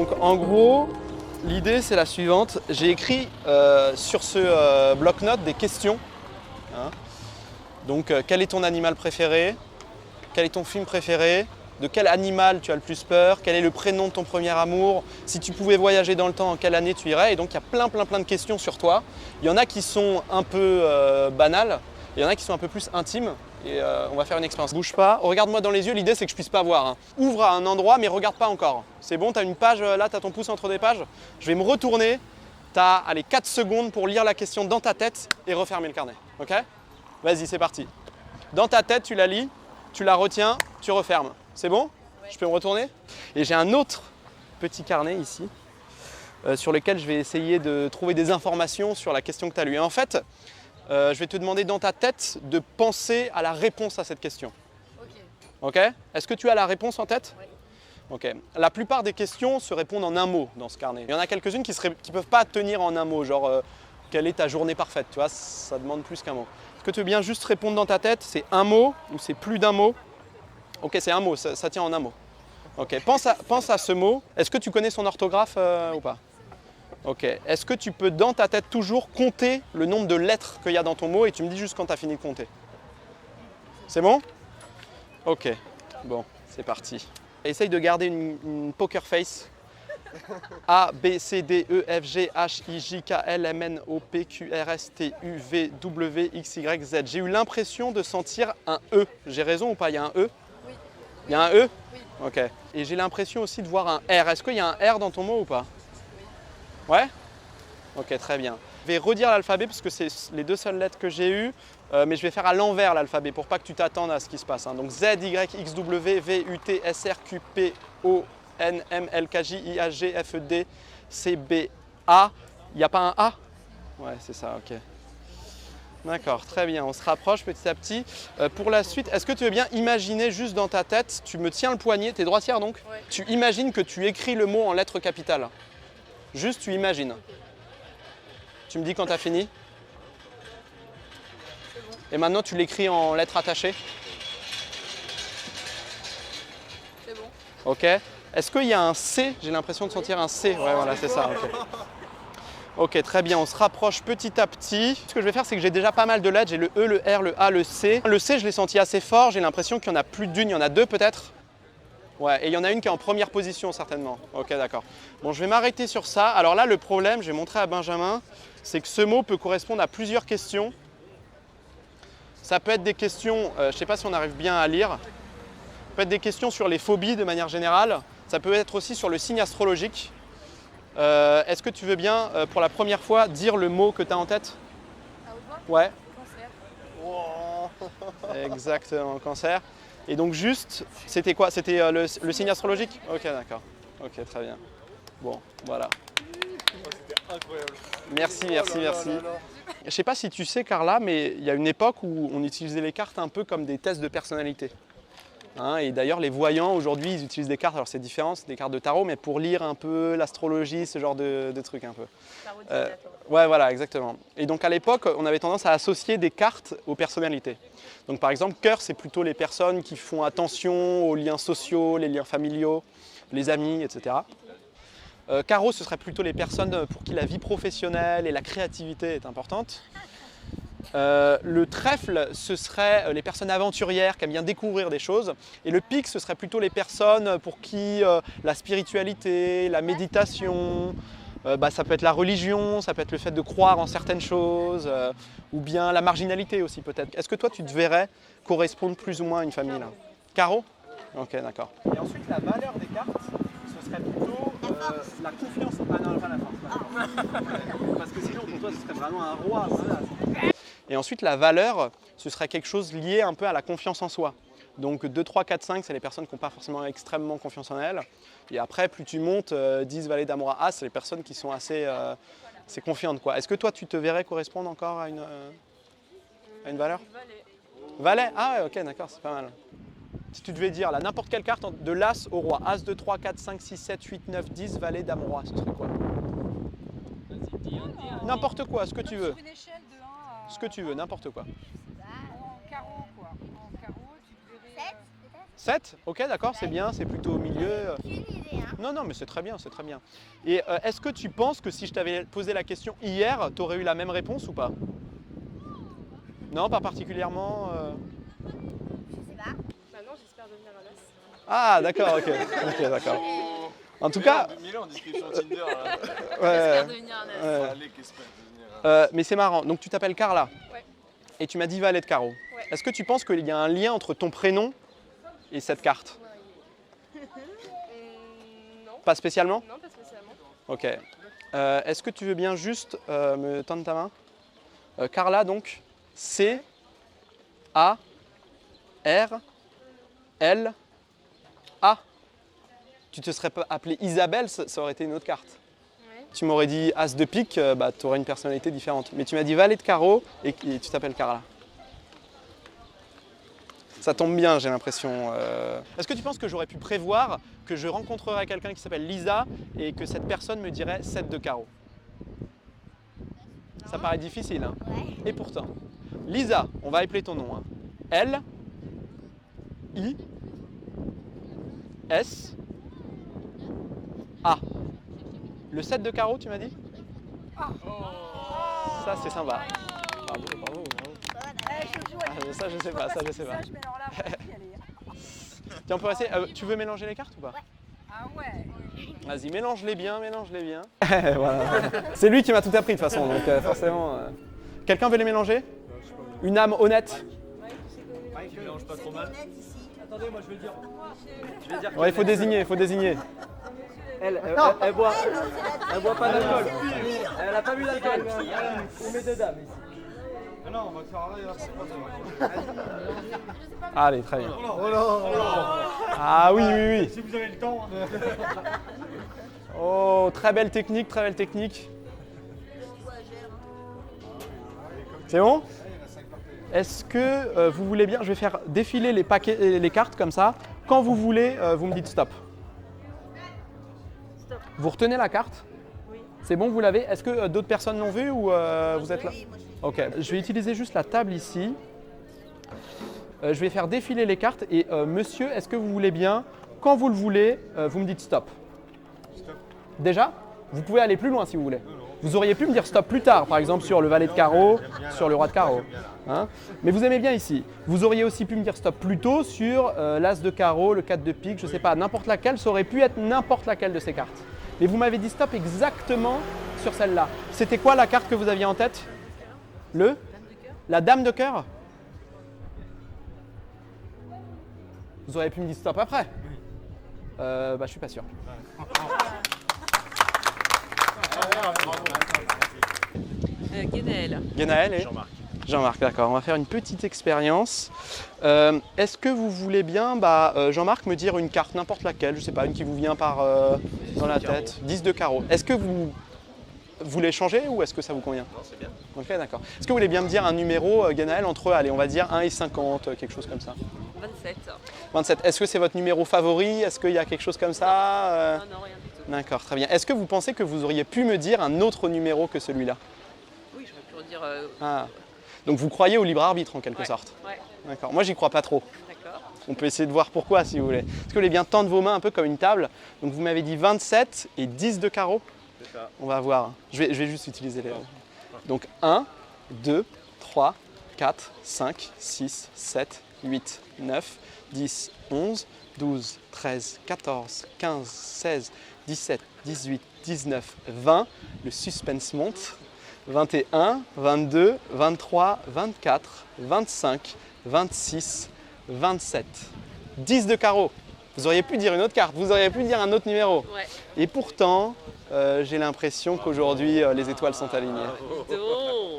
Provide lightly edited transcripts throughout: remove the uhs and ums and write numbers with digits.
Donc en gros, l'idée c'est la suivante. J'ai écrit sur ce bloc-notes des questions. Hein. Donc quel est ton animal préféré? Quel est ton film préféré? De quel animal tu as le plus peur? Quel est le prénom de ton premier amour? Si tu pouvais voyager dans le temps, en quelle année tu irais? Et donc il y a plein de questions sur toi. Il y en a qui sont un peu banales, il y en a qui sont un peu plus intimes. Et on va faire une expérience. Bouge pas, regarde-moi dans les yeux, l'idée c'est que je puisse pas voir. Hein. Ouvre à un endroit mais regarde pas encore. C'est bon, tu as une page là, tu as ton pouce entre des pages. Je vais me retourner, tu as 4 secondes pour lire la question dans ta tête et refermer le carnet. Ok? Vas-y, c'est parti. Dans ta tête, tu la lis, tu la retiens, tu refermes. C'est bon? Ouais. Je peux me retourner? Et j'ai un autre petit carnet ici sur lequel je vais essayer de trouver des informations sur la question que tu as lue. Et en fait, je vais te demander dans ta tête de penser à la réponse à cette question. Ok? Est-ce que tu as la réponse en tête? Oui. Ok. La plupart des questions se répondent en un mot dans ce carnet. Il y en a quelques-unes qui ne peuvent pas tenir en un mot, genre quelle est ta journée parfaite? Tu vois, ça demande plus qu'un mot. Est-ce que tu veux bien juste répondre dans ta tête? C'est un mot ou c'est plus d'un mot? Ok, c'est un mot, ça tient en un mot. Ok, pense à ce mot. Est-ce que tu connais son orthographe ou pas? Ok, est-ce que tu peux dans ta tête toujours compter le nombre de lettres qu'il y a dans ton mot et tu me dis juste quand tu as fini de compter? C'est bon? Ok, bon, c'est parti. Essaye de garder une poker face. A, B, C, D, E, F, G, H, I, J, K, L, M, N, O, P, Q, R, S, T, U, V, W, X, Y, Z. J'ai eu l'impression de sentir un E. J'ai raison ou pas? Il y a un E? Oui. Il y a un E? Oui. Ok. Et j'ai l'impression aussi de voir un R. Est-ce qu'il y a un R dans ton mot ou pas? Oui. Ouais? Ok, très bien. Je vais redire l'alphabet parce que c'est les deux seules lettres que j'ai eues, mais je vais faire à l'envers l'alphabet pour pas que tu t'attendes à ce qui se passe. Hein. Donc Z, Y, X, W, V, U, T, S, R, Q, P, O, N, M, L, K, J, I, H, G, F, E, D, C, B, A. Il n'y a pas un A? Ouais, c'est ça, ok. D'accord, très bien. On se rapproche petit à petit. Pour la suite, est-ce que tu veux bien imaginer juste dans ta tête, tu me tiens le poignet, tu es droitière donc? Ouais. Tu imagines que tu écris le mot en lettres capitales. Juste, tu imagines. Okay. Tu me dis quand tu as fini? C'est bon. Et maintenant, tu l'écris en lettres attachées? C'est bon. Ok. Est-ce qu'il y a un C? J'ai l'impression de sentir un C. Ouais, voilà, c'est ça. Okay. Ok, très bien. On se rapproche petit à petit. Ce que je vais faire, c'est que j'ai déjà pas mal de lettres. J'ai le E, le R, le A, le C. Le C, je l'ai senti assez fort. J'ai l'impression qu'il y en a plus d'une. Il y en a deux peut-être? Ouais, et il y en a une qui est en première position certainement. Ok, d'accord. Bon, je vais m'arrêter sur ça. Alors là, le problème, je vais montrer à Benjamin, c'est que ce mot peut correspondre à plusieurs questions. Ça peut être des questions, je ne sais pas si on arrive bien à lire, ça peut être des questions sur les phobies de manière générale. Ça peut être aussi sur le signe astrologique. Est-ce que tu veux bien, pour la première fois, dire le mot que tu as en tête? À haute voix? Ouais. Cancer. Exactement, cancer. Et donc juste, c'était quoi? C'était le signe astrologique? Ok, d'accord. Ok, très bien. Bon, voilà. C'était incroyable. Merci. Je ne sais pas si tu sais, Carla, mais il y a une époque où on utilisait les cartes un peu comme des tests de personnalité. Hein, et d'ailleurs, les voyants, aujourd'hui, ils utilisent des cartes, alors c'est différent, c'est des cartes de tarot, mais pour lire un peu l'astrologie, ce genre de trucs un peu. Ouais, voilà, exactement. Et donc à l'époque, on avait tendance à associer des cartes aux personnalités. Donc par exemple, cœur, c'est plutôt les personnes qui font attention aux liens sociaux, les liens familiaux, les amis, etc. Carreau, ce serait plutôt les personnes pour qui la vie professionnelle et la créativité est importante. Le trèfle, ce serait les personnes aventurières qui aiment bien découvrir des choses. Et le pic, ce serait plutôt les personnes pour qui la spiritualité, la méditation, ça peut être la religion, ça peut être le fait de croire en certaines choses, ou bien la marginalité aussi peut-être. Est-ce que toi, tu te verrais correspondre plus ou moins à une famille là? Carreau? Ok, d'accord. Et ensuite, la valeur des cartes, ce serait plutôt la confiance. Ah non, pas la force. Parce que sinon, pour toi, ce serait vraiment un roi. Voilà. Et ensuite, la valeur, ce serait quelque chose lié un peu à la confiance en soi. Donc 2, 3, 4, 5, c'est les personnes qui n'ont pas forcément extrêmement confiance en elles. Et après, plus tu montes, 10, valet d'amour à As, c'est les personnes qui sont assez confiantes. Est-ce que toi, tu te verrais correspondre encore à une valeur? Valet. Ah ouais, ok, d'accord, c'est pas mal. Si tu devais dire là, n'importe quelle carte de l'As au roi, As, 2, 3, 4, 5, 6, 7, 8, 9, 10, valet d'amour roi, ce serait quoi? N'importe quoi, ce que tu veux. Sur une échelle de 1 à... Ce que tu veux, n'importe quoi. En carreau, quoi. En carreau, tu te verrais... 7? Ok, d'accord, c'est bien, c'est plutôt au milieu. Une idée, hein. Non, non, mais c'est très bien, c'est très bien. Et est-ce que tu penses que si je t'avais posé la question hier, tu aurais eu la même réponse ou pas? Non, pas particulièrement Je sais pas. Bah non, j'espère devenir un as. Ah, d'accord, ok. Ok, d'accord. En tout cas, Mets-le en description Tinder. Là. ouais, Devenir un as. ouais. Allez, qu'est-ce que devenir. Mais c'est marrant. Donc tu t'appelles Carla. Ouais. Et tu m'as dit valet de carreau. Ouais. Est-ce que tu penses qu'il y a un lien entre ton prénom et cette carte? Non. Pas spécialement? Non, pas spécialement. Ok. Est-ce que tu veux bien juste me tendre ta main? Carla, donc, C, A, R, L, A. Tu te serais pas appelée Isabelle, ça aurait été une autre carte. Ouais. Tu m'aurais dit As de pique, bah, tu aurais une personnalité différente. Mais tu m'as dit valet de carreau et tu t'appelles Carla. Ça tombe bien, j'ai l'impression. Est-ce que tu penses que j'aurais pu prévoir que je rencontrerais quelqu'un qui s'appelle Lisa et que cette personne me dirait 7 de carreau? Ça paraît difficile, hein? Ouais. Et pourtant, Lisa, on va appeler ton nom. Hein. L, I, S, A. Le 7 de carreau, tu m'as dit? Ça, c'est sympa. Bravo, bravo, bravo. Je joue à Ah, ça, je sais pas, ça, je sais pas. mais alors là, on va y aller. Tiens, on peut essayer. Tu veux mélanger les cartes ou pas? Ah ouais. Vas-y, mélange-les bien, mélange-les bien. Voilà. C'est lui qui m'a tout appris de toute façon, donc forcément. Quelqu'un veut les mélanger? Une âme honnête? Qui mélange pas trop mal. Attendez, moi je veux dire. Ouais, il faut désigner, il faut désigner. Elle boit pas d'alcool. Elle a pas bu d'alcool. On met deux dames ici. Ah non, on va faire arrière, c'est pas ça. Allez, très bien. Oh là. Ah oui, oui, oui. Si vous avez le temps. Oh, très belle technique, très belle technique. C'est bon? Est-ce que vous voulez bien? Je vais faire défiler les paquets, les cartes comme ça. Quand vous voulez, vous me dites stop. Stop. Vous retenez la carte? Oui. C'est bon, vous l'avez? Est-ce que d'autres personnes l'ont vu ou vous êtes là? Ok, je vais utiliser juste la table ici. Je vais faire défiler les cartes et monsieur, est-ce que vous voulez bien? Quand vous le voulez, vous me dites stop. Stop. Déjà? Vous pouvez aller plus loin si vous voulez. Vous auriez pu me dire stop plus tard, par exemple sur le valet de carreau, sur le roi de carreau. Hein? Mais vous aimez bien ici. Vous auriez aussi pu me dire stop plus tôt sur l'as de carreau, le 4 de pique, je ne sais pas, n'importe laquelle, ça aurait pu être n'importe laquelle de ces cartes. Mais vous m'avez dit stop exactement sur celle-là. C'était quoi la carte que vous aviez en tête? La dame de cœur? Vous auriez pu me dire stop après? Bah, je suis pas sûr. Guénaël. Guénaël et Jean-Marc. Jean-Marc, d'accord. On va faire une petite expérience. Est-ce que vous voulez bien, Jean-Marc, me dire une carte, n'importe laquelle, je sais pas, une qui vous vient dans la tête? 10 de carreau. Est-ce que vous voulez changer ou est-ce que ça vous convient? Non, c'est bien. Ok, d'accord. Est-ce que vous voulez bien me dire un numéro, Guénaël, entre, allez, on va dire 1 et 50, quelque chose comme ça? 27. 27. Est-ce que c'est votre numéro favori? Est-ce qu'il y a quelque chose comme ça? Non, rien du tout. D'accord, très bien. Est-ce que vous pensez que vous auriez pu me dire un autre numéro que celui-là? Oui, j'aurais pu redire. Ah. Donc vous croyez au libre arbitre en quelque sorte? Ouais, D'accord. Moi, j'y crois pas trop. d'accord. On peut essayer de voir pourquoi si vous voulez. Est-ce que vous voulez bien tendre vos mains un peu comme une table? Donc vous m'avez dit 27 et 10 de carreau. C'est ça. On va voir. Je vais juste utiliser les... Donc 1, 2, 3, 4, 5, 6, 7, 8, 9, 10, 11, 12, 13, 14, 15, 16, 17, 18, 19, 20. Le suspense monte. 21, 22, 23, 24, 25, 26, 27. 10 de carreau. Vous auriez pu dire une autre carte, vous auriez pu dire un autre numéro. Ouais. Et pourtant, j'ai l'impression qu'aujourd'hui, les étoiles sont alignées. Donc,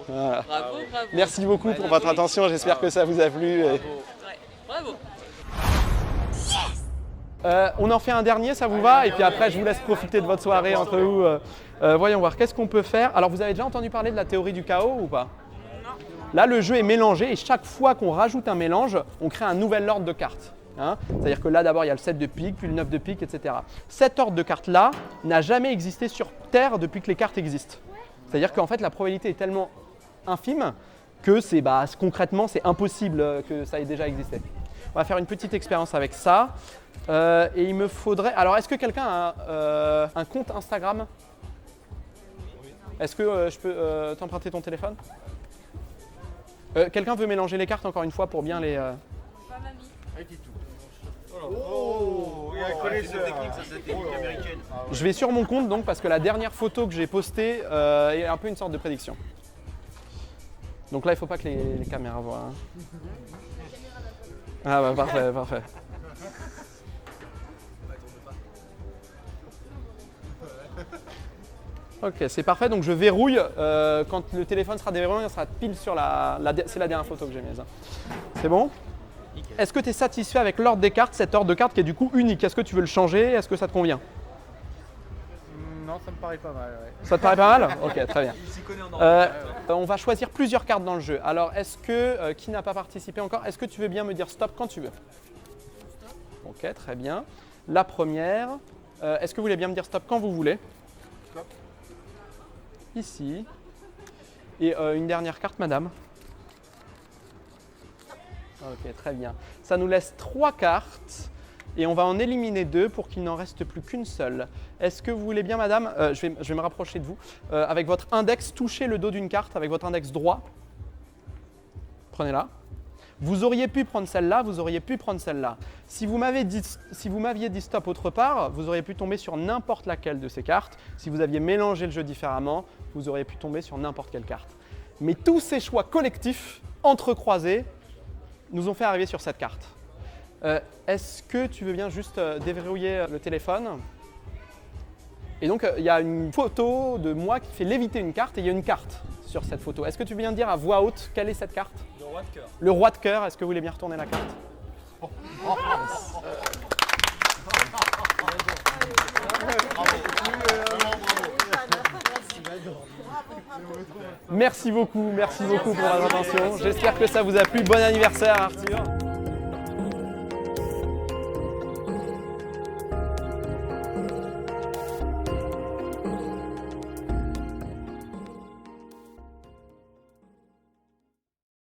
Voilà. bravo, bravo. Merci beaucoup pour votre attention, j'espère que ça vous a plu. Ouais, bravo. On en fait un dernier, ça vous va? Et puis après, je vous laisse profiter de votre soirée entre vous. Voyons voir, qu'est-ce qu'on peut faire? Alors, vous avez déjà entendu parler de la théorie du chaos ou pas? Non. Là, le jeu est mélangé et chaque fois qu'on rajoute un mélange, on crée un nouvel ordre de cartes. Hein? C'est-à-dire que là, d'abord, il y a le 7 de pique, puis le 9 de pique, etc. Cet ordre de cartes-là n'a jamais existé sur Terre depuis que les cartes existent. C'est-à-dire qu'en fait, la probabilité est tellement infime que concrètement, c'est impossible que ça ait déjà existé. On va faire une petite expérience avec ça. Et il me faudrait... Alors, est-ce que quelqu'un a un compte Instagram? Est-ce que je peux t'emprunter ton téléphone? Quelqu'un veut mélanger les cartes encore une fois pour bien les... Oh, il y a un connaisseur. Je vais sur mon compte donc parce que la dernière photo que j'ai postée est un peu une sorte de prédiction. Donc là, il ne faut pas que les caméras voient. Hein. Ah bah parfait, parfait. Ok, c'est parfait. Donc je verrouille. Quand le téléphone sera déverrouillé, on sera pile sur c'est la dernière photo que j'ai mise. C'est bon? Est-ce que tu es satisfait avec l'ordre des cartes, cet ordre de cartes qui est du coup unique? Est-ce que tu veux le changer? Est-ce que ça te convient? Non, ça me paraît pas mal. Ouais. Ça te paraît pas mal? Ok, très bien. Il s'y connaît en ordre. On va choisir plusieurs cartes dans le jeu. Alors, est-ce que, qui n'a pas participé encore, est-ce que tu veux bien me dire stop quand tu veux? Ok, très bien. La première, est-ce que vous voulez bien me dire stop quand vous voulez? Stop. Ici. Et une dernière carte, madame. Ok, très bien. Ça nous laisse 3 cartes et on va en éliminer 2 pour qu'il n'en reste plus qu'une seule. Est-ce que vous voulez bien, madame, je vais me rapprocher de vous, avec votre index, touchez le dos d'une carte avec votre index droit. Prenez-la. Vous auriez pu prendre celle-là, vous auriez pu prendre celle-là. Si vous m'aviez dit stop autre part, vous auriez pu tomber sur n'importe laquelle de ces cartes. Si vous aviez mélangé le jeu différemment, vous auriez pu tomber sur n'importe quelle carte. Mais tous ces choix collectifs, entrecroisés, nous ont fait arriver sur cette carte. Est-ce que tu veux bien juste déverrouiller le téléphone? Et donc, il y a une photo de moi qui fait léviter une carte et il y a une carte sur cette photo. Est-ce que tu veux bien dire à voix haute quelle est cette carte? Le roi de cœur. Le roi de cœur, est-ce que vous voulez bien retourner la carte? Merci beaucoup pour votre attention. J'espère que ça vous a plu. Bon anniversaire Arthur.